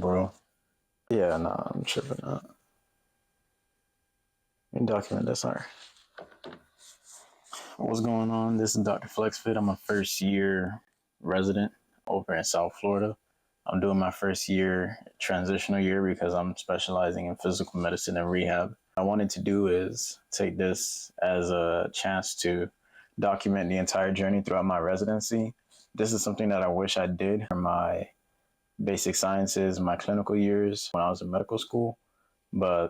bro. Yeah, nah, I'm tripping out. Let me document this. Sorry. What's going on? This is Dr. FlexFit. I'm a first year resident over in South Florida. I'm doing my first year transitional year because I'm specializing in physical medicine and rehab. What I wanted to do is take this as a chance to document the entire journey throughout my residency. This is something that I wish I did for my basic sciences, my clinical years when I was in medical school, but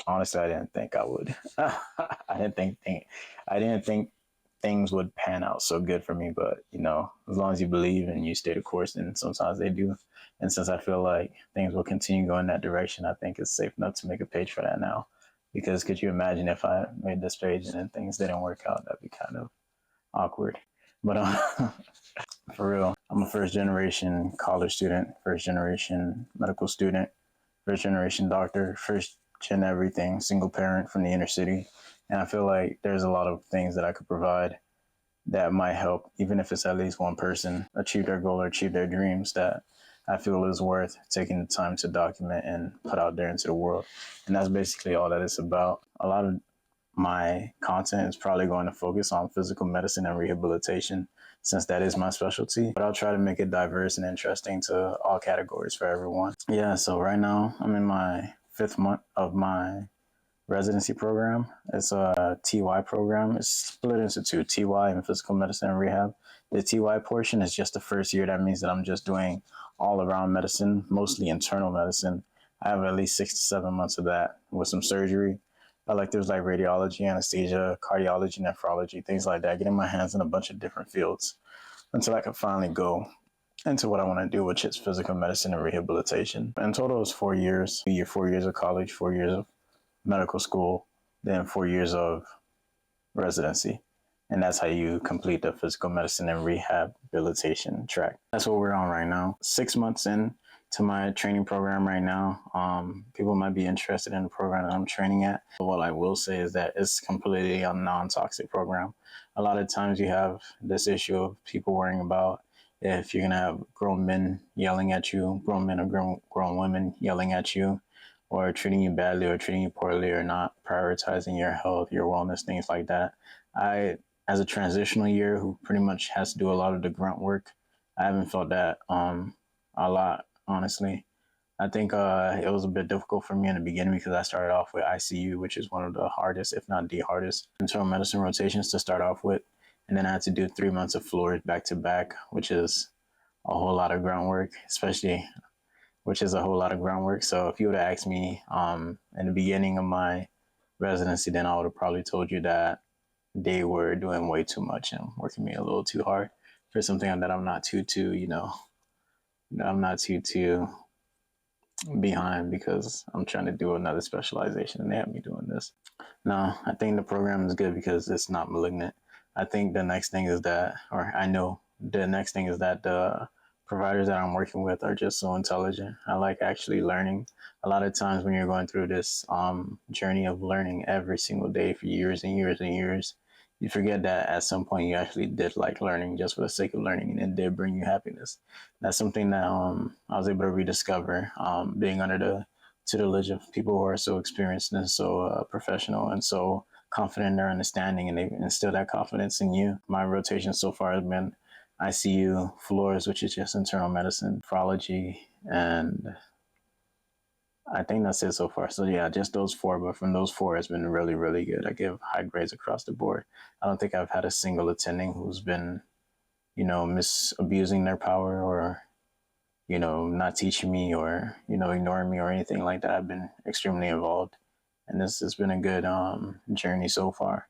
honestly, I didn't think I would. I didn't think things would pan out so good for me. But as long as you believe and you stay the course, then sometimes they do. And since I feel like things will continue going that direction, I think it's safe enough to make a page for that now. Because could you imagine if I made this page and then things didn't work out? That'd be kind of awkward. But for real, I'm a first generation college student, first generation medical student, first generation doctor, first gen everything, single parent from the inner city. And I feel like there's a lot of things that I could provide that might help, even if it's at least one person achieve their goal or achieve their dreams, that I feel is worth taking the time to document and put out there into the world. And that's basically all that it's about. A lot of my content is probably going to focus on physical medicine and rehabilitation, since that is my specialty. But I'll try to make it diverse and interesting to all categories for everyone. Yeah, so right now I'm in my 5th month of my residency program. It's a TY program. It's split into two, TY and physical medicine and rehab. The TY portion is just the first year. That means that I'm just doing all around medicine, mostly internal medicine. I have at least 6 to 7 months of that with some surgery. Electives like radiology, anesthesia, cardiology, nephrology, things like that, getting my hands in a bunch of different fields until I can finally go into what I want to do, which is physical medicine and rehabilitation. In total, it's 4 years. 4 years of college, 4 years of medical school, then 4 years of residency. And that's how you complete the physical medicine and rehabilitation track. That's what we're on right now. 6 months in to my training program right now. People might be interested in the program that I'm training at. What I will say is that it's completely a non-toxic program. A lot of times you have this issue of people worrying about if you're gonna have grown men yelling at you, grown men or grown women yelling at you, or treating you badly or treating you poorly, or not prioritizing your health, your wellness, things like that. As a transitional year who pretty much has to do a lot of the grunt work, I haven't felt that a lot, honestly. I think it was a bit difficult for me in the beginning because I started off with ICU, which is one of the hardest, if not the hardest, internal medicine rotations to start off with. And then I had to do 3 months of floors back to back, which is a whole lot of groundwork, So if you would have asked me in the beginning of my residency, then I would have probably told you that they were doing way too much and working me a little too hard for something that I'm not too behind, because I'm trying to do another specialization and they have me doing this. No, I think the program is good because it's not malignant. I think the next thing is that, or I know the next thing is that the providers that I'm working with are just so intelligent. I like actually learning. A lot of times when you're going through this journey of learning every single day for years and years and years, you forget that at some point you actually did like learning just for the sake of learning, and it did bring you happiness. That's something that I was able to rediscover, being under the tutelage of people who are so experienced and so professional and so confident in their understanding, and they instill that confidence in you. My rotation so far has been ICU, floors, which is just internal medicine, nephrology, and I think that's it so far. So yeah, just those 4, but from those 4, it's been really, really good. I give high grades across the board. I don't think I've had a single attending who's been, misabusing their power or, not teaching me or, ignoring me or anything like that. I've been extremely involved, and this has been a good journey so far.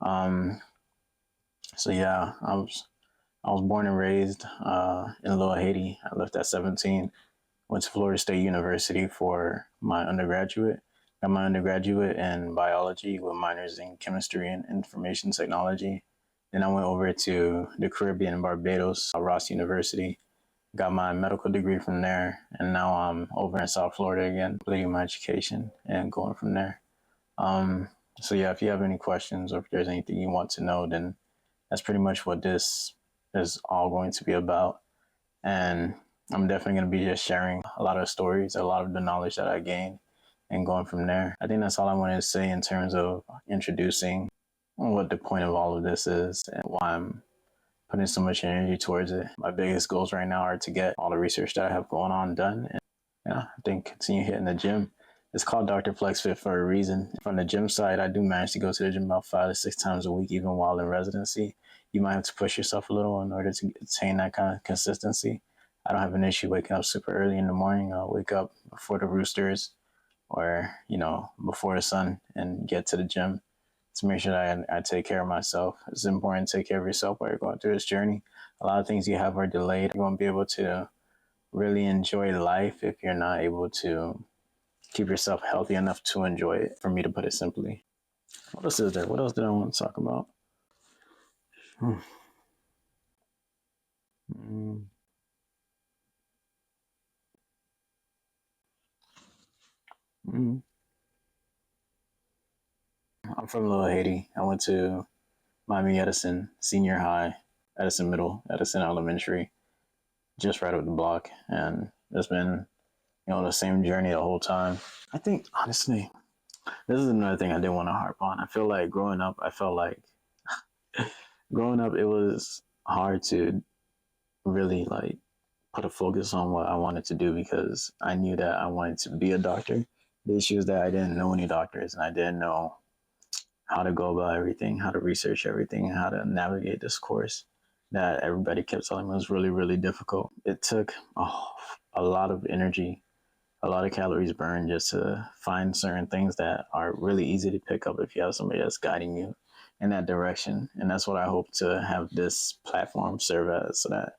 So yeah, I was born and raised in Little Haiti. I left at 17. Went to Florida State University for my undergraduate. Got my undergraduate in biology with minors in chemistry and information technology. Then I went over to the Caribbean in Barbados, Ross University. Got my medical degree from there. And now I'm over in South Florida again, completing my education and going from there. So yeah, if you have any questions or if there's anything you want to know, then that's pretty much what this is all going to be about. And I'm definitely going to be just sharing a lot of stories, a lot of the knowledge that I gained, and going from there. I think that's all I wanted to say in terms of introducing what the point of all of this is and why I'm putting so much energy towards it. My biggest goals right now are to get all the research that I have going on done. And yeah, I think continue hitting the gym. It's called Dr. Flex Fit for a reason. From the gym side, I do manage to go to the gym about 5 to 6 times a week, even while in residency. You might have to push yourself a little in order to attain that kind of consistency. I don't have an issue waking up super early in the morning. I'll wake up before the roosters or, before the sun and get to the gym to make sure that I take care of myself. It's important to take care of yourself while you're going through this journey. A lot of things you have are delayed. You won't be able to really enjoy life if you're not able to keep yourself healthy enough to enjoy it, for me to put it simply. What else is there? What else did I want to talk about? Mm-hmm. I'm from Little Haiti. I went to Miami Edison Senior High, Edison Middle, Edison Elementary, just right up the block. And it's been, the same journey the whole time. I think, honestly, this is another thing I didn't want to harp on. I feel like growing up, it was hard to really like put a focus on what I wanted to do because I knew that I wanted to be a doctor. The issue is that I didn't know any doctors and I didn't know how to go about everything, how to research everything, how to navigate this course that everybody kept telling me was really, really difficult. It took a lot of energy, a lot of calories burned just to find certain things that are really easy to pick up if you have somebody that's guiding you in that direction. And that's what I hope to have this platform serve as, so that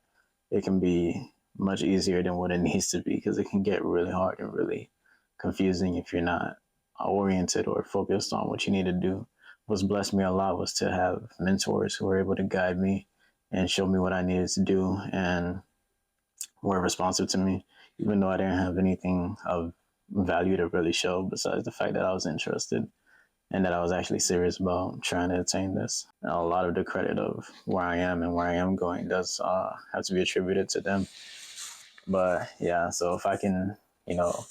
it can be much easier than what it needs to be, because it can get really hard and really confusing if you're not oriented or focused on what you need to do. What's blessed me a lot was to have mentors who were able to guide me and show me what I needed to do and were responsive to me, even though I didn't have anything of value to really show besides the fact that I was interested and that I was actually serious about trying to attain this. And a lot of the credit of where I am and where I am going does have to be attributed to them. But yeah, so if I can,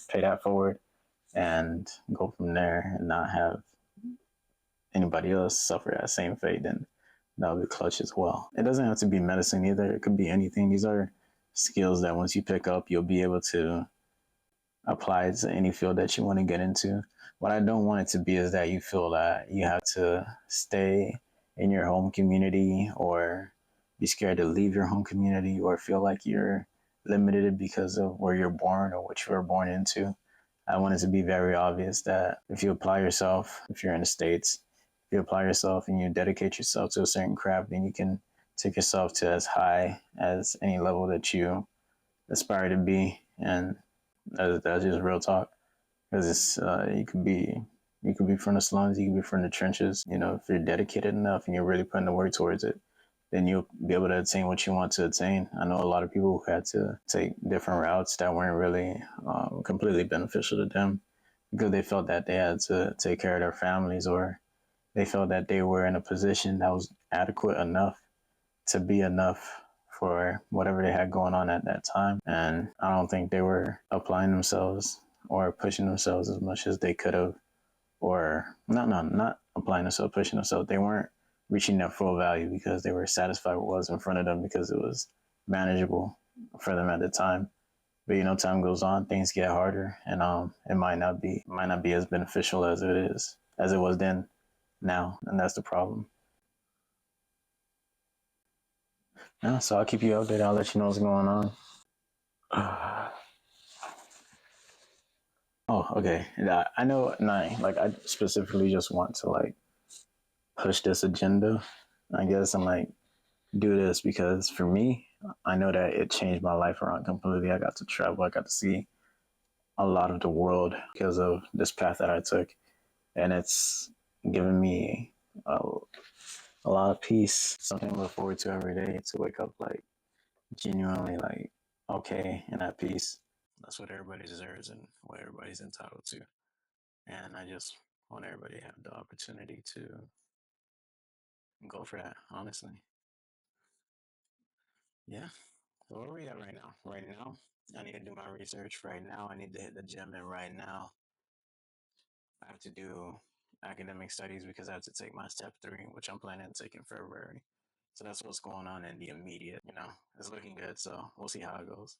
pay that forward and go from there and not have anybody else suffer that same fate, then that would be clutch as well. It doesn't have to be medicine either. It could be anything. These are skills that once you pick up, you'll be able to apply to any field that you want to get into. What I don't want it to be is that you feel that you have to stay in your home community or be scared to leave your home community or feel like you're limited because of where you're born or what you were born into. I want it to be very obvious that if you apply yourself, if you're in the States, if you apply yourself and you dedicate yourself to a certain craft, then you can take yourself to as high as any level that you aspire to be. And that's just real talk. Because it's you could be from the slums, you could be from the trenches. If you're dedicated enough and you're really putting the work towards it, then you'll be able to attain what you want to attain. I know a lot of people who had to take different routes that weren't really completely beneficial to them because they felt that they had to take care of their families, or they felt that they were in a position that was adequate enough to be enough for whatever they had going on at that time. And I don't think they were applying themselves or pushing themselves as much as they could have, or not applying themselves, pushing themselves. They weren't reaching their full value because they were satisfied with what was in front of them because it was manageable for them at the time. But time goes on, things get harder, and it might not be as beneficial as it was then now, and that's the problem. Yeah, so I'll keep you updated. I'll let you know what's going on. Oh, okay. Yeah, I know. Nah, like I specifically just want to like push this agenda. I guess I'm like do this because for me, I know that it changed my life around completely. I got to travel. I got to see a lot of the world because of this path that I took, and it's given me a lot of peace. Something to look forward to every day. To wake up like genuinely like okay and at peace. That's what everybody deserves and what everybody's entitled to. And I just want everybody to have the opportunity to go for that, honestly. Yeah. So where are we at right now? Right now, I need to do my research. Right now, I need to hit the gym, and right now, I have to do academic studies because I have to take my step three, which I'm planning to take in February. So that's what's going on in the immediate. It's looking good. So we'll see how it goes.